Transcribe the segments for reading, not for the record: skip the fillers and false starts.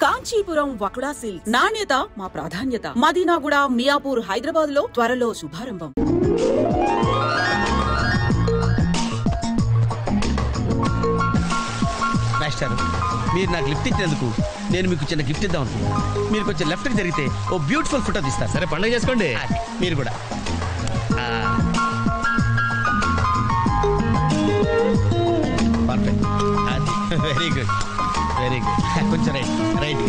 Kanchipuram వకుడా silks నాణ్యత మా ప్రాధాన్యత. మదీనాగూడ, మియాపూర్, హైదరాబాద్ లో త్వరలో శుభారంభం. మాస్టర్, మీరు నాకు లిఫ్ట్ ఇచ్చినందుకు నేను మీకు చిన్న గిఫ్ట్ ఇద్దాం అనుకున్నాను. మీరు కొంచెం లెఫ్ట్కి జరిగితే ఓ బ్యూటిఫుల్ ఫోటో తీస్తారు. సరే, పండుగ చేసుకోండి. మీరు కూడా perfect. Very good, very good. కొంచెం రైట్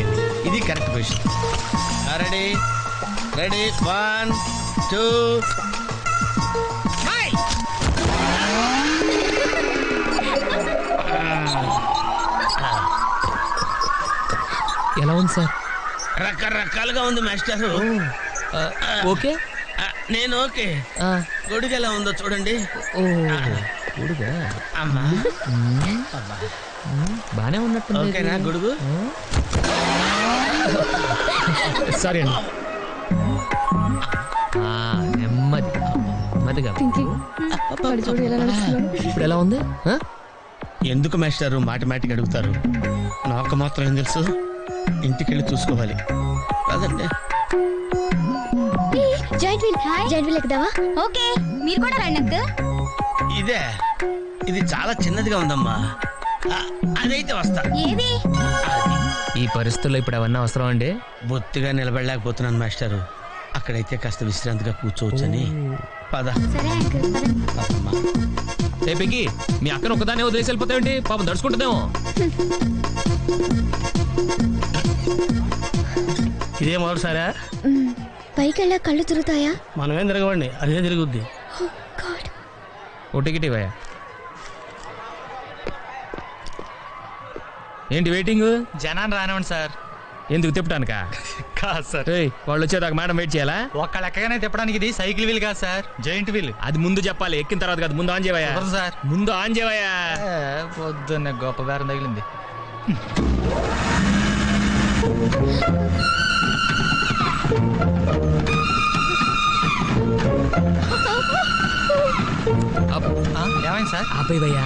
ఇది కరెక్ట్ పొజిషన్. Ready ready 1 2. ఎలా ఉంది సార్? రకరకాలుగా ఉంది మాస్టర్. ఓకే, నేను ఓకే. గొడుగు ఎలా ఉందో చూడండి. గొడుగా? అమ్మా బానే ఉన్నట్టు. ఓకేనా గొడుగు? సారీ అండి. నెమ్మదిగా. ఇప్పుడు ఎలా ఉంది? ఎందుకు మాస్టారు మాటిమాటికి అడుగుతారు? నాకు మాత్రం ఏం తెలుసు? ఇంటికి వెళ్ళి చూసుకోవాలి. అదండి. Joint wheel ఎక్కుదావా? ఓకే, మీరు కూడా రండి అంకుల్. ఇదే, ఇది చాలా చిన్నదిగా ఉందమ్మా. అదైతే వస్తా. ఏది? ఈ పరిస్థితుల్లో ఇప్పుడు అవన్నీ అవసరం అండి? బొత్తిగా నిలబడలేకపోతున్నాను మాస్టారు. అక్కడైతే కాస్త విశ్రాంతిగా కూర్చోవచ్చని. పద. సరే అంకుల్, అమ్మా. రేపకి మీ అక్కను ఒకదానే వదిలేసి వెళ్ళిపోతావేంటి? పాపం దడుచుకుంటుందేమో. ఇదే మొదటిసారా? పైకి వెళ్ళా కళ్ళు తిరుగుతాయా? మనమేం తిరగవండి, అదే తిరుగుద్ది. ఓ టికెట్ ఇవ్వయా. ఏంటి వెయిటింగ్? జనాన్ని రానివ్వండి సార్. ఎందుకు తిప్పటానికా? కాదు సార్, వాళ్ళు వచ్చేదాకా మేడం వెయిట్ చేయాలా? ఒక్క లెక్కగానే తిప్పడానికి ఇది సైకిల్ వీల్ కాదు సార్, జాయింట్ వీల్. అది ముందు చెప్పాలి, ఎక్కిన తర్వాత కాదు. ముందు ఆన్ చేయవయ్యా సార్. ముందు ఆన్ చేయవయ్యా. పొద్దున్నే గొప్ప బేరం తగిలింది. ఏమైంది సార్? ఆపేవయ్యా.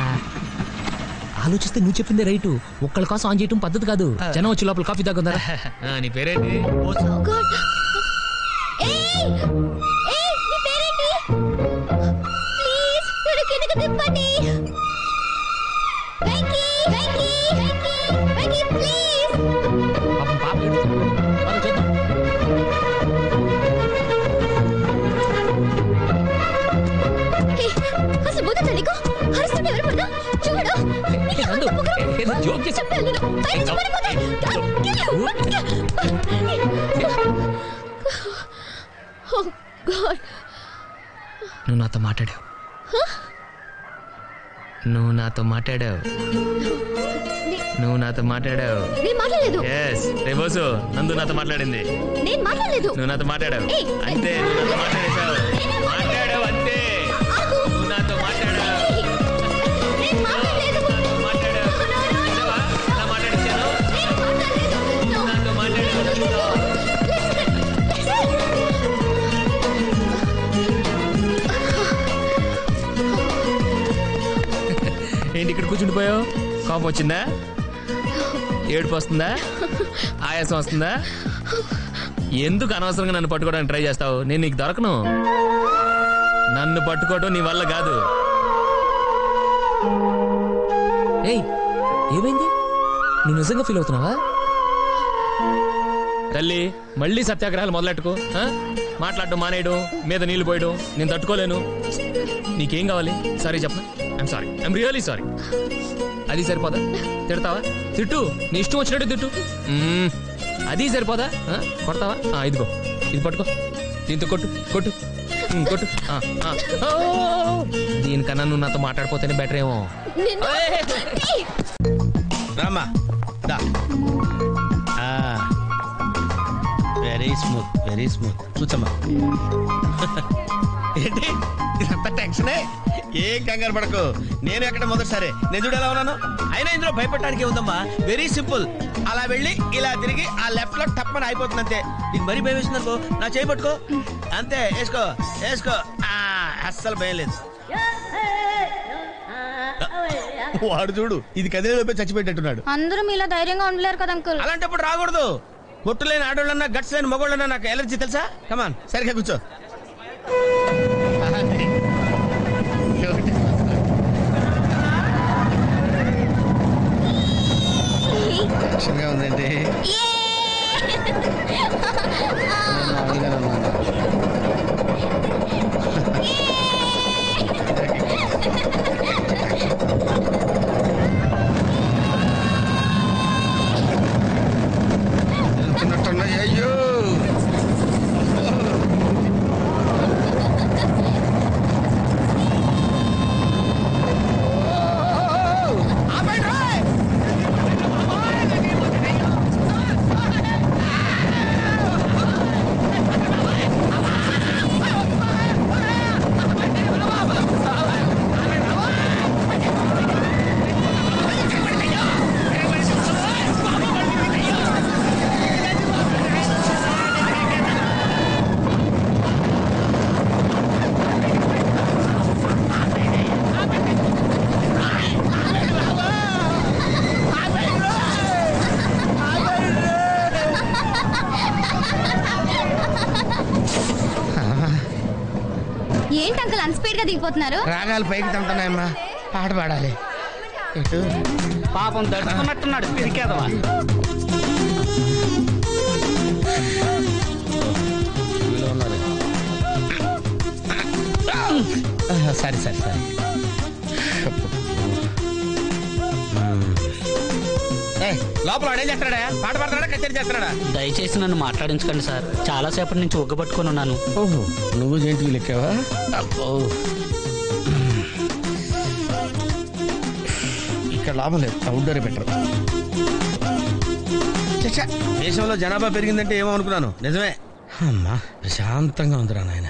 ఆలోచిస్తే నువ్వు చెప్పిందే రైటు. ఒక్కళ్ళ కోసం ఆన్ చేయటం పద్ధతి కాదు. జనం వచ్చి లోపల కాఫీ తాగుందా? నీ పేరేంటి? నువ్వు నాతో మాట్లాడావు. నువ్వు నాతో మాట్లాడావు. నువ్వు నాతో మాట్లాడావు. రేబోసు నందు నాతో మాట్లాడింది. నువ్వు నాతో మాట్లాడావు. అంతే, నువ్వు నాతో మాట్లాడేశావు. మాట్లాడావు అంతే. నువ్వు నాతో మాట్లాడావు. ఏంటి ఇక్కడ కూర్చుండిపోయావు? కోపం వచ్చిందా? ఏడుపు వస్తుందా? ఆయాసం వస్తుందా? ఎందుకు అనవసరంగా నన్ను పట్టుకోవడానికి ట్రై చేస్తావు? నేను నీకు దొరకను. నన్ను పట్టుకోవడం నీ వల్ల కాదు. ఏయ్, ఏమైంది? నువ్వు నిజంగా ఫీల్ అవుతున్నావా? తల్లి, మళ్ళీ సత్యాగ్రహాలు మొదలెట్టుకో. మాట్లాడడం మానేయడం, మీద నీళ్లు పోయడం నేను తట్టుకోలేను. నీకేం కావాలి? సారీ చెప్పనా? I'm sorry, I'm really sorry. అది సరిపోదా? తిడతావా? తిట్టు, నీ ఇష్టం వచ్చినట్టు తిట్టు. అది సరిపోదా? కొడతావా? ఇదిగో, ఇది పట్టుకో, దీంతో కొట్టు కొట్టు కొట్టు. దీనికన్నా నువ్వు నాతో మాట్లాడిపోతేనే బెటర్ ఏమో. Rama, very smooth, very smooth. కూర్చోమ్మా. ఏంటి ఇదంతా టెన్షనే? ఏం కంగారు పడకు. నేను ఎక్కడ మొదటిసారి నేను చూడు ఎలా ఉన్నాను. అయినా ఇందులో భయపడటానికి ఉందమ్మా. Very simple. అలా వెళ్ళి ఇలా తిరిగి ఆ లెఫ్ట్ లో టప్పని అయిపోతుంది అంతే. నీకు మరీ భయం వేస్తుంది అనుకో, నా చేయి పట్టుకో అంతే. వేసుకో వేసుకో. అస్సలు భయం లేదు. వాడు చూడు ఇది కదిలేలోపే చచ్చిపెట్టేట్టున్నాడు. అందరూ మీలా ధైర్యంగా ఉండలేరు కదా అంకుల్. అలాంటప్పుడు రాకూడదు. బొట్టు లేని ఆడోళ్ళన్నా గట్స్ లేని మగోళ్ళన్నా నాకు ఎలర్జీ తెలుసా. కమాన్ సరిగ్గా కూర్చో. టెన్షన్గా ఉందండి. అయ్యో ఏంటి అంకుల్ అన్స్పీడ్ గా దిగిపోతున్నారు? రాగాలు పైకి తంటున్నాయమ్మా, పాట పాడాలి. పాపం దడుచుకున్నట్టున్నాడు పిరికేదవా. సరే సరే సరే. లోపల అడే చేస్తాడా? పాట పాడతాడా? కచేరీ చేస్తాడా? దయచేసి నన్ను మాట్లాడించకండి సార్, చాలా సేపటి నుంచి ఉగ్గబట్టుకొని ఉన్నాను. ఓహో, నువ్వు జేంటి లెక్కావా? అబ్బో, ఇక్కడ లాభం లేదు, అవుట్డోరే బెటర్. దేశంలో జనాభా పెరిగిందంటే ఏమో అనుకున్నాను, నిజమే. అమ్మా ప్రశాంతంగా ఉందిరా నాయన.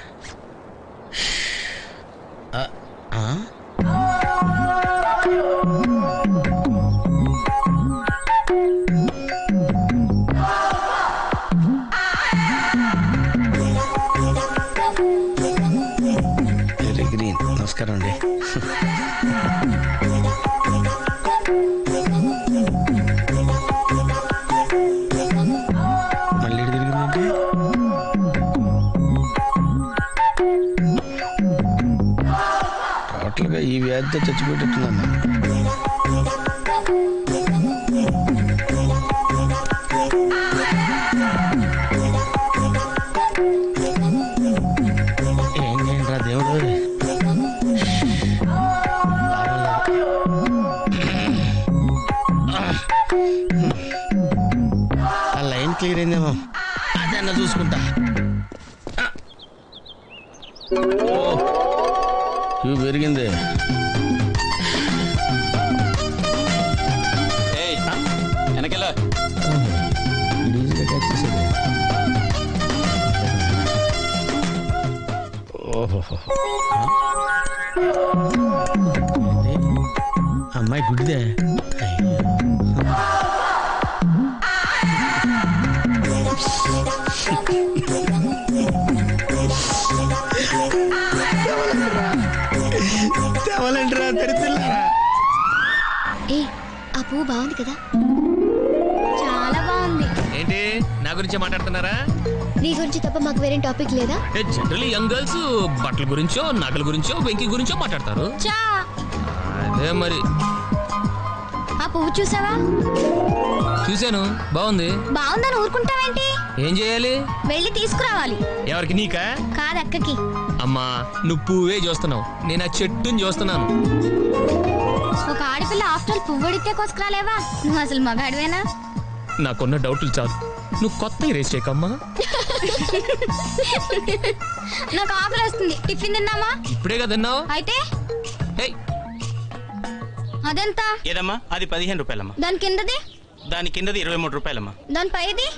Very green. నమస్కారం అండి. మళ్ళీ తిరిగిందంటే టోటల్గా ఈ వ్యాధితో చచ్చిపోయేటట్టున్నాను. ఏం చేయండిరా దేవుడు. ఆ లైన్ క్లియర్ అయిందేమో, అదన్నా చూసుకుంటా. ఇవి పెరిగింది. వెనకెలా ఈజీగా క్యాచ్ చేసేది. ఓహో, అమ్మాయి గుడ్డిదే. తెవలంటరా తెరిపిల్లారా. ఏ ఆ పువ్వు బాగుంది కదా? చాలా బాగుంది. ఏంటి నా గురించి మాట్లాడుతున్నారా? నీ గురించి తప్ప మాకు వేరే టాపిక్ లేదా? జనరల్లీ యంగ్ గర్ల్స్ బట్టల గురించో నగల గురించో వెంకి గురించో మాట్లాడతారు. అదే మరి. ఆ పువ్వు చూసావా? చూశాను, బాగుంది. బాగుందని ఊరుకుంటావేంటి? ఏం చేయాలి? వెళ్ళి తీసుకురావాలి. ఎవరికి? నీకా? కాదు, అక్కకి. అమ్మా నువ్వు పువ్వే చూస్తున్నావు, నేను ఆ చెట్టుని చూస్తున్నాను. ఒక ఆడపిల్ల ఆఫ్టర్ పువ్వు అడిగితే కోసుకురాలేవా? నువ్వు అసలు మగాడివేనా? నాకున్న డౌట్లు చాలు, నువ్వు కొత్త రేస్ చేయకమ్మా. నాకు ఆకలి వస్తుంది, టిఫిన్ తిన్నామా? ఇప్పుడే కదా తిన్నావు. అయితే హేయ్, అదెంత? ఏదమ్మా? అది 15 రూపాయలమ్మా. దాని కిందది? దాని కిందది 23 రూపాయలమ్మా. దాని పైది?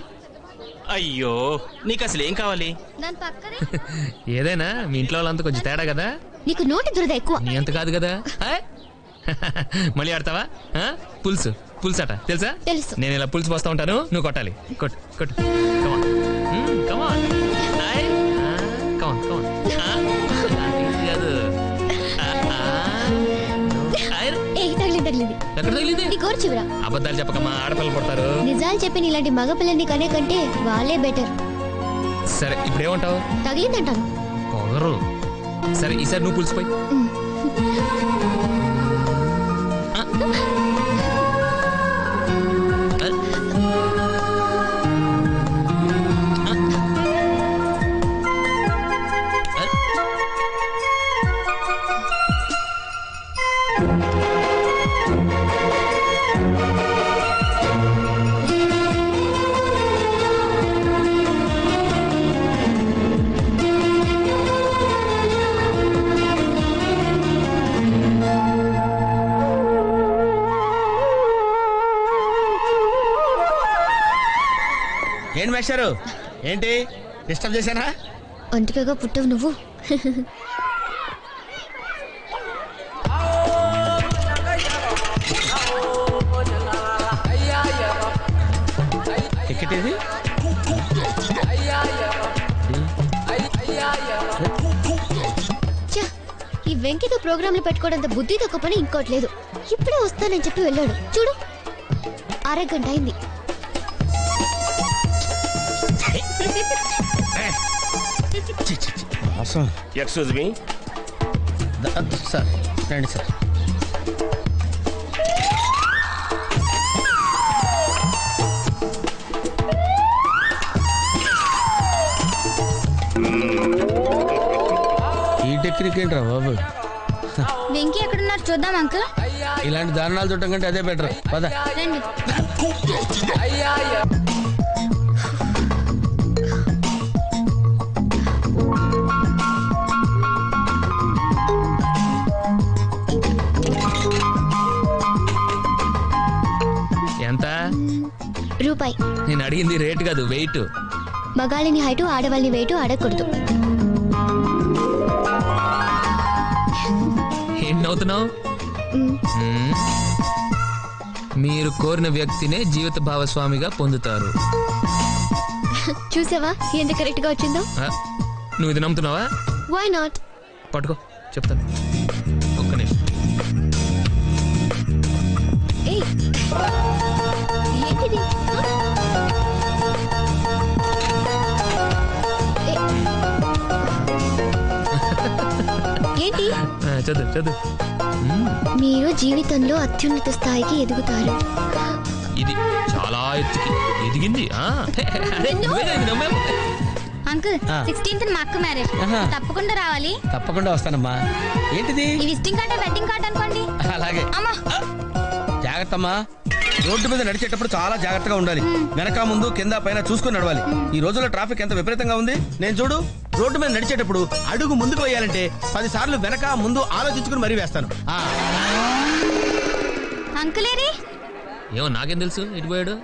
అయ్యో, నీకు అసలు ఏం కావాలి? దాని పక్కది? ఏదైనా మీ ఇంట్లో వాళ్ళంతా కొంచెం తేడా కదా. నీకు నోటి దురద ఎక్కువ. నీ అంత కాదు కదా. మళ్ళీ ఆడతావా? పులుసు పులుసు అట తెలుసా? తెలుసు. నేను ఇలా పులుసు పోస్తా ఉంటాను, నువ్వు కొట్టాలి. కొట్టు కొట్టు. కమాన్ కమాన్ కమాన్ కమాన్. ఏ తగిలింది తగిలింది. ఎక్కడ తగిలింది? నీ కోరు చివరా. అబద్ధాలు చెప్పకమ్మా, ఆడపిల్లలు పడతారు. నిజాలు చెప్పి ఇలాంటి మగ పిల్లని కనే కంటే వాళ్ళే బెటర్. సరే ఇప్పుడు ఏమంటావు? తగిలిందంటాను. పొగరు. సరే ఈసారి నువ్వు పులిసిపోయి. ఏంటి మేస్టారు, ఏంటి డిస్టర్బ్ చేశానా? ఒంటికగా పుట్టవు నువ్వు. టికెట్ ఇది? ఈ వెంకితో ప్రోగ్రాంలు పెట్టుకోవడంత బుద్ధి తక్కువ పని ఇంకోటి లేదు. ఇప్పుడే వస్తానని చెప్పి వెళ్ళాడు చూడు, అరగంట అయింది. ఎక్స్క్యూజ్ మీ సార్, రండి సార్. ఈ టెక్నిక్ ఏంట్రా బాబు? వెంకీ ఎక్కడున్నారు చూద్దాం అంకుల్. ఇలాంటి దారుణాలు చూడటం కంటే అదే బెటర్. పద. రండి. ఎంత? రూపాయి. నేను అడిగింది రేట్ కాదు, వెయిట్. మగాళ్ళని హైటు ఆడవాళ్ళని వెయిటు అడగకూడదు. ఏంటి నవ్వుతున్నావు? మీరు కోరిన వ్యక్తినే జీవిత భాగస్వామిగా పొందుతారు. చూసావా ఎంత కరెక్ట్ గా వచ్చిందో? నువ్వు ఇది నమ్ముతున్నావా? Why not? పట్టుకో చెప్తాను. ఒక్క నిమిషం. ఏంటిది? ఏంటి? చదువు చదువు. మీరు జీవితంలో అత్యున్నత స్థాయికి ఎదుగుతారు. ఇది చాలా ఎత్తుకి ఎదిగింది. అంకుల్ 16th మా అక్క మ్యారేజ్, తప్పకుండా రావాలి. తప్పకుండా వస్తానమ్మా. ఏంటిది? ఈ విజిటింగ్ కార్డ్ వెడ్డింగ్ కార్డ్ అనుకోండి. అలాగే. అమ్మా జాగ్రత్త అమ్మా. రోడ్డు మీద నడిచేటప్పుడు చాలా జాగ్రత్తగా ఉండాలి. వెనక ముందు కింద పైన చూసుకుని నడవాలి. ఈ రోజుల్లో ట్రాఫిక్ ఎంత విపరీతంగా ఉంది. నేను చూడు, రోడ్డు మీద నడిచేటప్పుడు అడుగు ముందుకు వేయాలంటే 10 సార్లు వెనక ముందు ఆలోచించుకుని మరీ వేస్తాను. అంకులేరి ఏమో నాకేం తెలుసు ఎటు పోయాడు.